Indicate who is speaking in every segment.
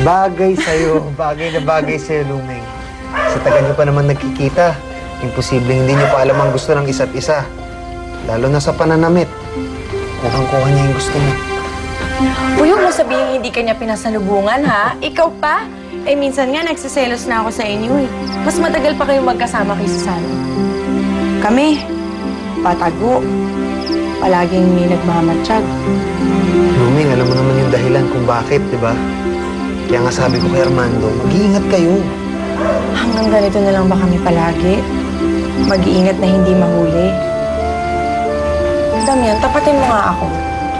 Speaker 1: Bagay na bagay sa'yo, Lumeng. Sa tagal nyo pa naman nagkikita, imposibleng hindi nyo pa alam ang gusto ng isa't isa. Lalo na sa pananamit. Kuhang-kuha niya yung gusto niya.
Speaker 2: Huwag mo sabihin hindi kanya pinasalubungan, ha? Ikaw pa? Eh, minsan nga nagsiselos na ako sa inyo, eh. Mas matagal pa kayong magkasama kaysa sa amin. Kami, patago. Palaging may nagmamatsyag.
Speaker 1: Lumeng, alam mo naman yung dahilan kung bakit, di ba? Kaya nga sabi ko kay Armando, mag-iingat kayo.
Speaker 2: Hanggang ganito na lang ba kami palagi? Mag-iingat na hindi mahuli. Damian, tapatin mo nga ako.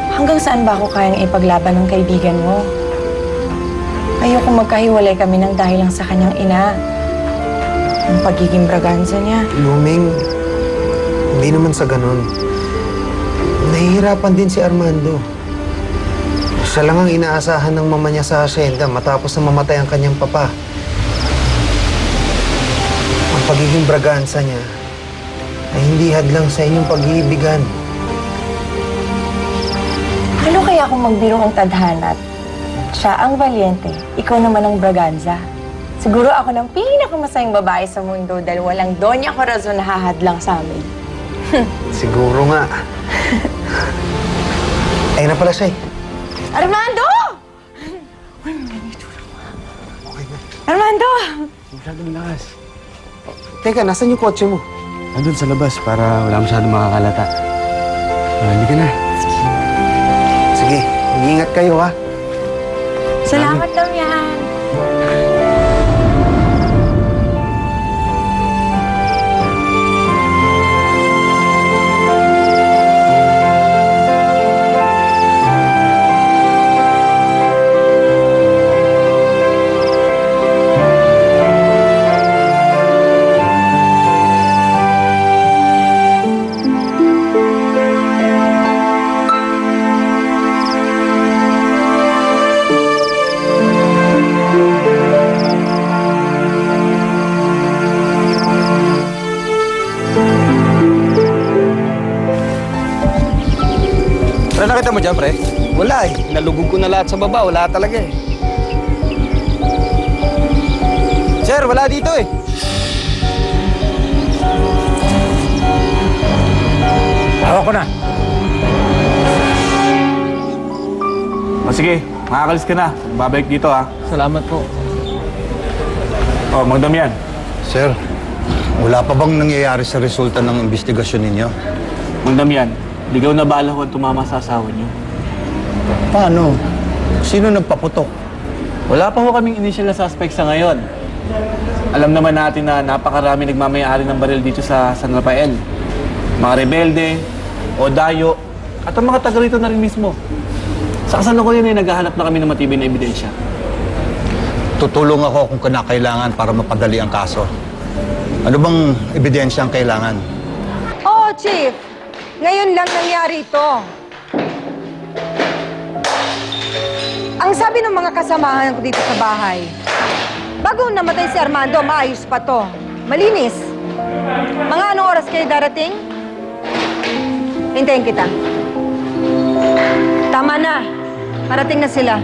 Speaker 2: Hanggang saan ba ako kayang ipaglaban ng kaibigan mo? Ayoko magkahiwalay kami ng dahil lang sa kanyang ina. Ang pagiging braganza niya.
Speaker 1: Lumeng, hindi naman sa ganun. Nahihirapan din si Armando. Siya lang ang inaasahan ng mama niya sa asyenda matapos na mamatay ang kanyang papa. Ang pagiging braganza niya ay hindi hadlang sa inyong pag-iibigan.
Speaker 2: Ano kaya kung magbiro ang tadhana't siya ang valyente, ikaw naman ang braganza? Siguro ako ng pinakamasayang babae sa mundo dahil walang Doña Corazon na hahadlang sa amin.
Speaker 1: Siguro nga. Ayun na pala siya eh.
Speaker 2: Armando! Armando!
Speaker 3: Masyadong lakas.
Speaker 1: Teka, nasan yung kotse mo?
Speaker 3: Andun sa labas para wala masyadong makakalata. Hindi ka na.
Speaker 1: Sige, mag-iingat kayo ha.
Speaker 2: Salamat, Damian.
Speaker 4: Pre, nakita mo dyan, pre? Wala eh. Nalugog ko na lahat sa baba. Wala talaga eh. Sir, wala dito eh.
Speaker 3: Hawak ko na. O sige, makakalis ka na. Babalik dito ha.
Speaker 4: Salamat po.
Speaker 3: O, Mang Damian.
Speaker 5: Sir, wala pa bang nangyayari sa resulta ng investigasyon ninyo?
Speaker 3: Mang Damian, ligaw na bala ko ang tumama sa asawa niyo.
Speaker 5: Paano? Sino nagpaputok?
Speaker 3: Wala pa ho kaming initial na suspect sa ngayon. Alam naman natin na napakarami nagmamayari ng baril dito sa San Rafael. Mga rebelde, o dayo, at ang mga taga rito na rin mismo. Sa kasalukuyan ay naghahanap na kami ng matibay na ebidensya.
Speaker 5: Tutulong ako kung kinakailangan para mapadali ang kaso. Ano bang ebidensya ang kailangan?
Speaker 6: Oo, Chief. Ngayon lang nangyari ito. Ang sabi ng mga kasamahan ko dito sa bahay, bago namatay si Armando, maayos pa to. Malinis. Mga anong oras kayo darating? Hintayin kita. Tama na. Parating na sila.